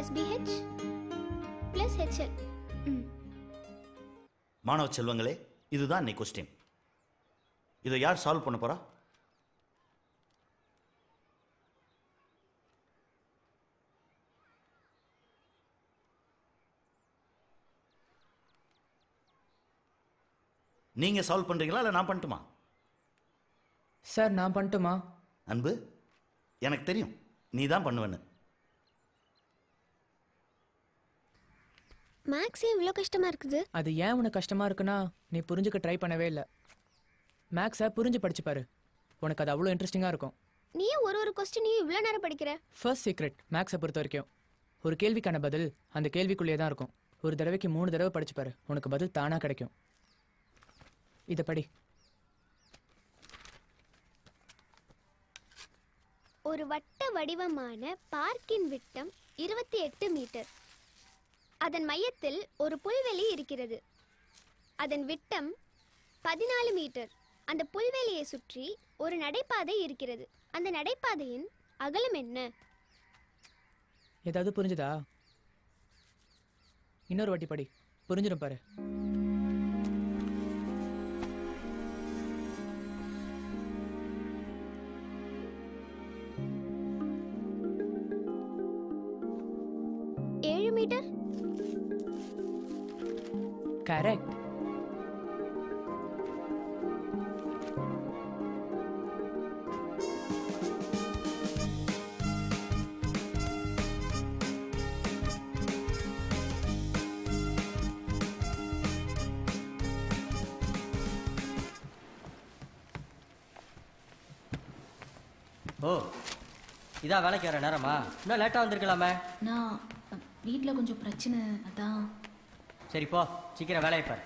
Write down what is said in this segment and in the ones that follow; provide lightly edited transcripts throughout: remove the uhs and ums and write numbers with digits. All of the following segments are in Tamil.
plus BH plus HL. மாணவ செல்வங்களே, இதுதான் இன்னைக்கு கொஸ்டின். இதை யார் சால்வ் பண்ண போறா? நீங்க சால்வ் பண்றீங்களா இல்ல நான் பண்ணட்டுமா? சார் நான் பண்ணட்டுமா? அன்பு, எனக்கு தெரியும் நீ தான் பண்ணுவேன்னு. மேக்ஸ் இவ்வளோ கஷ்டமா இருக்குது. அது ஏன் உனக்கு கஷ்டமா இருக்குன்னா நீ புரிஞ்சுக்க ட்ரை பண்ணவே இல்லை. மேக்ஸை புரிஞ்சு படிச்சு பாரு, உனக்கு அது அவ்வளோ இன்ட்ரெஸ்டிங்காக இருக்கும். நீ ஒரு கொஸ்டினையும் இவ்வளோ நேரம் படிக்கிற? ஃபர்ஸ்ட் சீக்ரெட் மேக்ஸை பொறுத்த வரைக்கும் ஒரு கேள்விக்கான பதில் அந்த கேள்விக்குள்ளேயே தான் இருக்கும். ஒரு தடவைக்கு 3 தடவை படிச்சு பாரு, உனக்கு பதில் தானாக கிடைக்கும். இதை படி. ஒரு வட்ட வடிவமான பார்க்கின் விட்டம் 28 மீட்டர். அதன் மையத்தில் ஒரு புல்வெளி இருக்கிறது. அதன் விட்டம் 14 மீட்டர். அந்த புல்வெளியை சுற்றி ஒரு நடைபாதை இருக்கிறது. அந்த நடைபாதையின் அகலம் என்ன? ஏதாவது புரிஞ்சுதா? இன்னொரு வாட்டி படி, புரிஞ்சிடும் பாரு. மீட்டர். கரெக்ட். ஓ, இதா வேலைக்கு வர நேரமா? இன்னும் லேட்டாக வந்திருக்கலாமே. நான் வீட்டில் கொஞ்சம் பிரச்சனை, அதான். சரி போ, சீக்கிரம் வேலையை பாரு.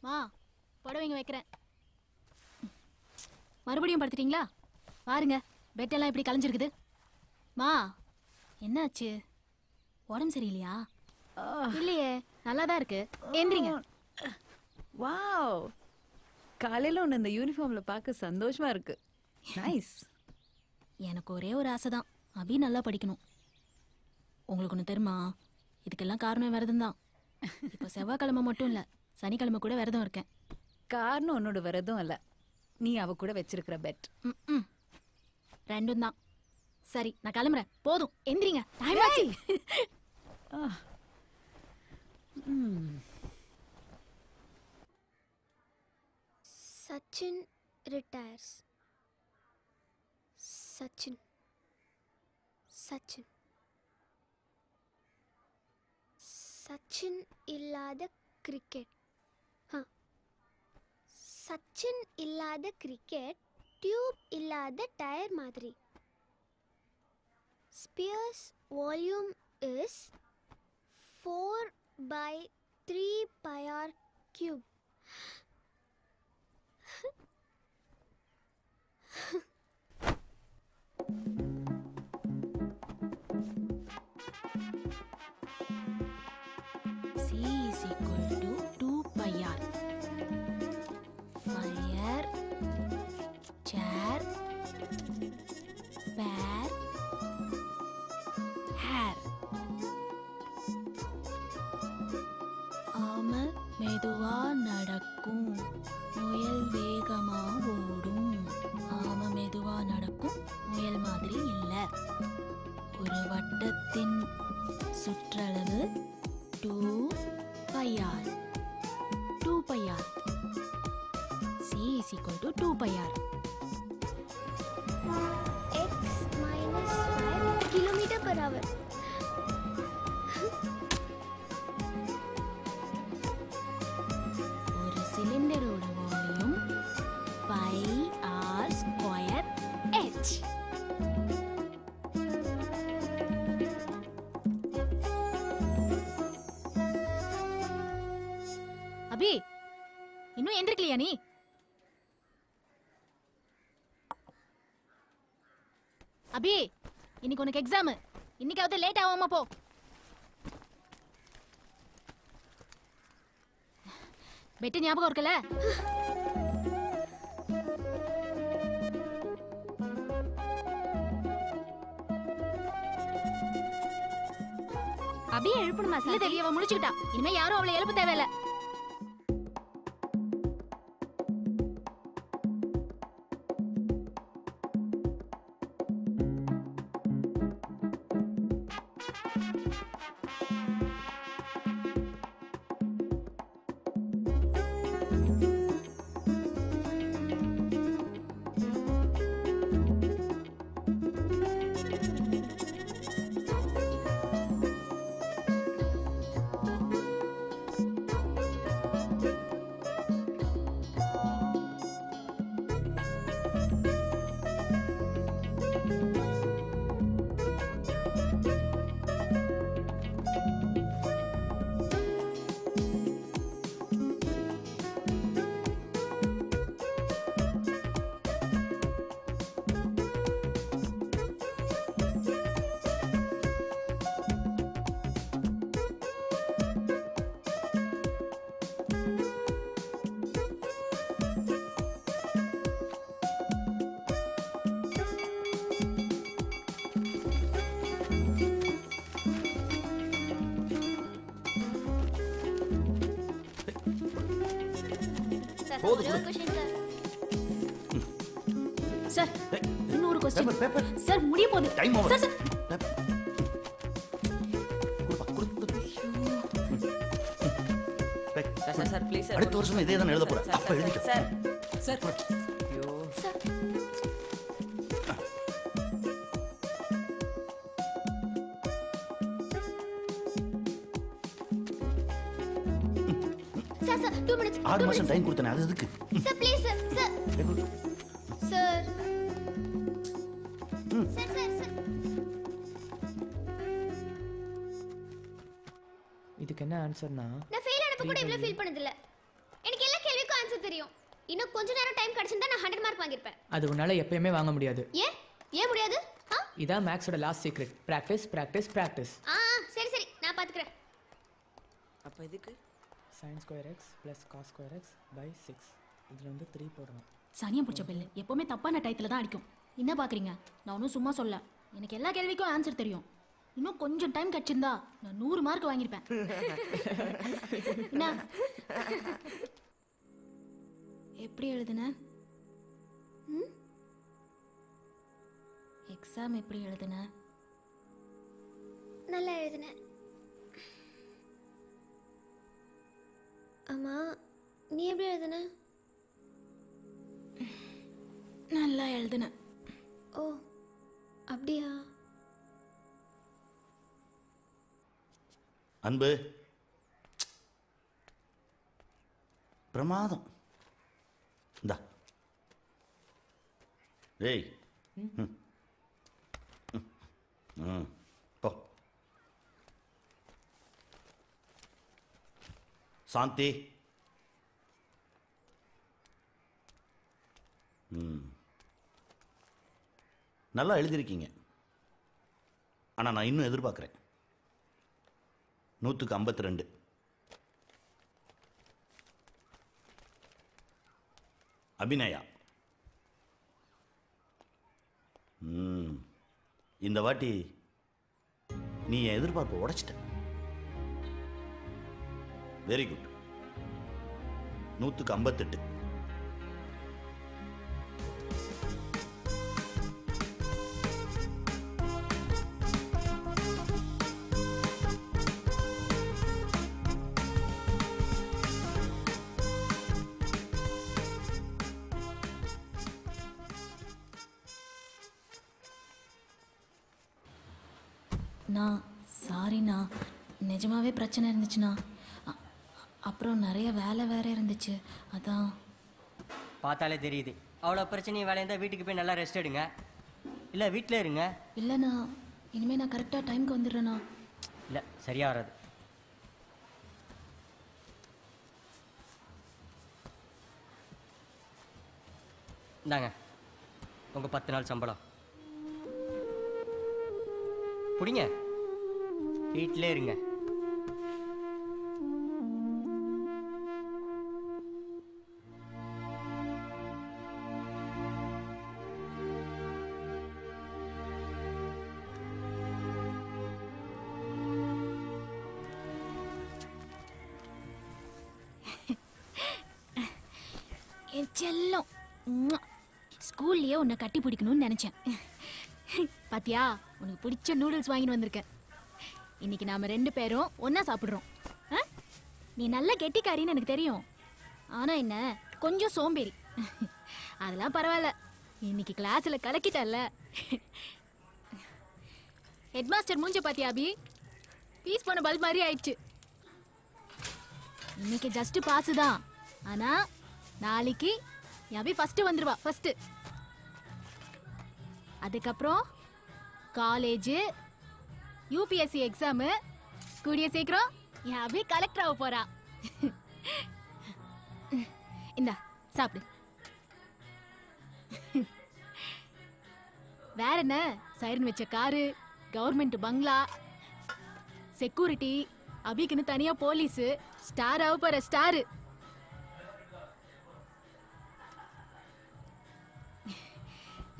மா, புடவைங்க வைக்கிறேன். மறுபடியும் படுத்துட்டீங்களா? பாருங்க, பெட்டெல்லாம் இப்படி கலைஞ்சிருக்குது. மா, என்னாச்சு? உடம்பு சரியில்லையா? இல்லையே, நல்லா தான் இருக்கு. எந்திரிங்க. வாவ், காலையில் ஒன்று இந்த யூனிஃபார்மில் பார்க்க சந்தோஷமா இருக்கு. நைஸ். எனக்கு ஒரே ஒரு ஆசை தான், அபி நல்லா படிக்கணும். உங்களுக்கு ஒன்று தெரியுமா? இதுக்கெல்லாம் காரணம் விரதம் தான். இப்போ செவ்வாய்க்கிழமை மட்டும் இல்லை, சனிக்கிழமை கூட விரதம் இருக்கேன். காரணம் உன்னோட விரதம் இல்லை, நீ அவ கூட வச்சிருக்கிற பெட். ரெண்டும் தான். சரி, நான் கிளம்புறேன். போதும், எந்திரிங்க. டைம் ஆச்சு. Sachin retires. Sachin. Sachin. Sachin இல்லாத கிரிக்கெட். சச்சின் இல்லாத கிரிக்கெட் டியூப் இல்லாத டயர் மாதிரி. Spears volume is 4/3 pi r cube. C is equal to 2 pi r. Fire, chair, bear, hair. ஆமை மெதுவா நடக்கும், முயல் வேகமா ஓடும். ஆமை மெதுவா நடக்கும், முயல் மாதிரி இல்ல. ஒரு வட்டத்தின் சுற்றளவு 2 pi r. 2 pi r. C is equal to 2 pi r. X minus 5 km/h. ஒரு சிலிண்டரோட volume pi r square h. Abhi, இன்னும் எந்திரிக்கலையா நீ? அபி, இன்னைக்கு உனக்கு எக்ஸாம். இன்னைக்காவது லேட் ஆகாம போ. பெட்டு ஞாபகம் இருக்குல்ல? அபியை எழுப்பணுமா இல்ல சாந்தி? தேவி அவ முடிச்சுக்கிட்டா. இனிமே யாரும் அவளை எழுப்ப தேவையில்ல. போதும், ஒரே ஒரு question சார். சார் இன்னொரு கொஸ்டின். பேப்பர் சார் முடிய போகுது. Time over. Sir sir sir please sir. அடுத்த வருஷம் இதே தான் எழுத போறேன். அப்ப எழுதிக்க. சார் சார் ஐயோ சார் சார் 2 minutes. 6 மாசம் டைம் கொடுத்தனே அது எதுக்கு? Sir please sir. Sir sir sir sir sir இதுக்கு என்ன ஆன்சர்னா நான் ஃபெயில் ஆனப்ப கூட இவ்ளோ ஃபீல் பண்ணது இல்ல. எனக்கு எல்லா கேள்விக்கும் ஆன்சர் தெரியும். இன்னும் கொஞ்ச நேரம் டைம் கிடைச்சிருந்தா நான் 100 மார்க் வாங்கிருப்பேன். அது உன்னால எப்பயுமே வாங்க முடியாது. ஏன் முடியாது? இதான் மேக்ஸோட last secret. Practice practice practice. சரி சரி நான் பாத்துக்கறேன். அப்ப இதுக்கு sin square x plus cos square x by 6. இதுல வந்து 3 போடணும். சனியம் பிடிச்ச பெல்லு எப்பவுமே தப்பான டயத்துல தான் அடிக்கும். என்ன பாக்குறீங்க? நான் ஒன்றும் சும்மா சொல்ல. எனக்கு எல்லா கேள்விக்கும் ஆன்சர் தெரியும். இன்னும் கொஞ்சம் டைம் கிடைச்சிருந்தா நான் 100 மார்க் வாங்கியிருப்பேன். என்ன எப்படி எழுதுன? எக்ஸாம் எப்படி எழுதுன? நல்லா எழுதினேன். அம்மா நீ எப்படி எழுதுன? நல்லா எழுதுன. ஓ அப்படியா? அன்பு பிரமாதம். இந்தா ஏய் போ. சாந்தி நல்லா எழுதியிருக்கீங்க. ஆனால் நான் இன்னும் எதிர்பார்க்குறேன். 100க்கு 52. அபிநயா இந்த வாட்டி நீ என் எதிர்பார்ப்பு உடைச்சிட்ட. Very good. 100க்கு 58. நான் சாரிண்ணா. நிஜமாவே பிரச்சனை இருந்துச்சுண்ணா. அப்புறம் நிறைய வேலை வேற இருந்துச்சு. அதான் பார்த்தாலே தெரியுது. அவ்வளோ பிரச்சனையும் வேலையாக இருந்தால் வீட்டுக்கு போய் நல்லா ரெஸ்ட் எடுங்க, இல்லை வீட்டில் இருங்க. இல்லைண்ணா இனிமேல் நான் கரெக்டாக டைமுக்கு வந்துடுறேண்ணா. இல்லை சரியாக வராது. இந்தாங்க உங்கள் 10 நாள் சம்பளம். பிடிங்க, வீட்டிலே இருங்க. என் செல்லம். உம்மா. ஸ்கூல்லயே உன்னை கட்டி பிடிக்கணும்னு நினைச்சேன். பாத்தியா, உனக்கு பிடிச்ச நூடுல்ஸ் வாங்கிட்டு வந்திருக்கேன். இன்னைக்கு நாம 2 பேரும் ஒண்ணா சாப்பிடுறோம். ஆ? நீ நல்ல கெட்டிக்காரின்னு எனக்கு தெரியும். ஆனா என்ன கொஞ்சம் சோம்பேறி. அதெல்லாம் பரவாயில்ல, இன்னைக்கு கிளாஸ்ல கலக்கிட்டல்ல. ஹெட்மாஸ்டர் மூஞ்ச பாத்தியா அபி? பீஸ் போன பல்ப் மாதிரி ஆயிடுச்சு. இன்னைக்கு ஜஸ்ட் பாஸ் தான், ஆனா நாளைக்கு அபி ஃபர்ஸ்ட் வந்துருவா. ஃபர்ஸ்ட், அதுக்கப்புறம் காலேஜ், யூபிஎஸ்சி எக்ஸாமு, கூடிய சீக்கிரம் என் அபி கலெக்டர் ஆக போறா. இந்தா சாப்பிடு. வேற என்ன, சைரன் வச்ச காரு, கவர்மெண்ட் பங்களா, செக்யூரிட்டி, அபிக்குன்னு தனியா போலீஸ், ஸ்டார் ஆக போற ஸ்டாரு.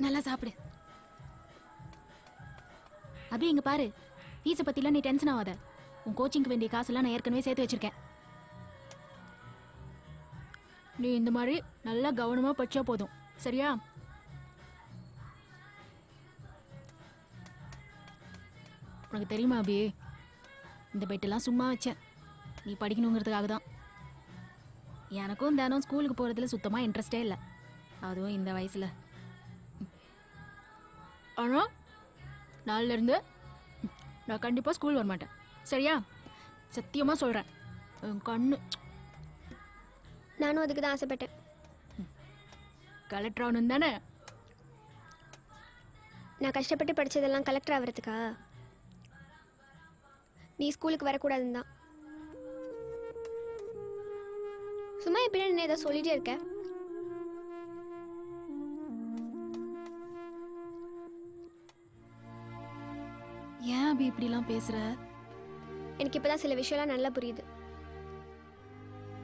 நல்லா சாப்பிடு. அபி இங்க பாரு, ஃபீஸை பத்திலாம் நீ டென்ஷன் ஆகாத. உன் கோச்சிங்க்கு வேண்டிய காசெல்லாம் நான் ஏற்கனவே சேர்த்து வச்சிருக்கேன். நீ இந்த மாதிரி நல்லா கவனமா படிச்சா போதும், சரியா? உனக்கு தெரியுமா அபி, இந்த பெட்டெல்லாம் சும்மா வச்சேன், நீ படிக்கணுங்கிறதுக்காக தான். எனக்கும் தினம் ஸ்கூலுக்கு போகிறதுல சுத்தமாக இன்ட்ரெஸ்டே இல்லை, அதுவும் இந்த வயசில். ஆனால் நாளிலேருந்து நான் கண்டிப்பாக ஸ்கூல் வர மாட்டேன், சரியா? சத்தியமாக சொல்கிறேன். கண்ணு, நானும் அதுக்கு தான் ஆசைப்பட்டேன். கலெக்டர் ஆகணும் தானே? நான் கஷ்டப்பட்டு படித்ததெல்லாம் கலெக்டர் ஆகிறதுக்கா? நீ ஸ்கூலுக்கு வரக்கூடாதுன்னு தான். சும்மா எப்படி என்ன ஏதோ சொல்லிட்டே இருக்க? ஏன் அபி இப்படிலாம் பேசுற? எனக்கு இப்போதான் சில விஷயம்லாம் நல்லா புரியுது.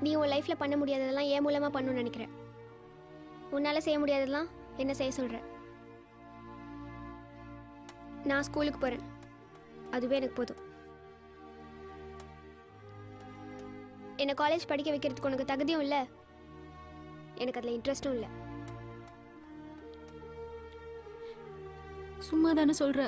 நீ உன் லைஃப்பில் பண்ண முடியாததெல்லாம் ஏன் மூலமாக பண்ணணும்னு நினைக்கிற. உன்னால் செய்ய முடியாததெல்லாம் என்ன செய்ய சொல்கிற. நான் ஸ்கூலுக்கு போகிறேன், அதுவே எனக்கு போதும். என்னை காலேஜ் படிக்க வைக்கிறதுக்கு உனக்கு தகுதியும் இல்லை, எனக்கு அதில் இன்ட்ரெஸ்டும் இல்லை. சும்மா தானே சொல்ற?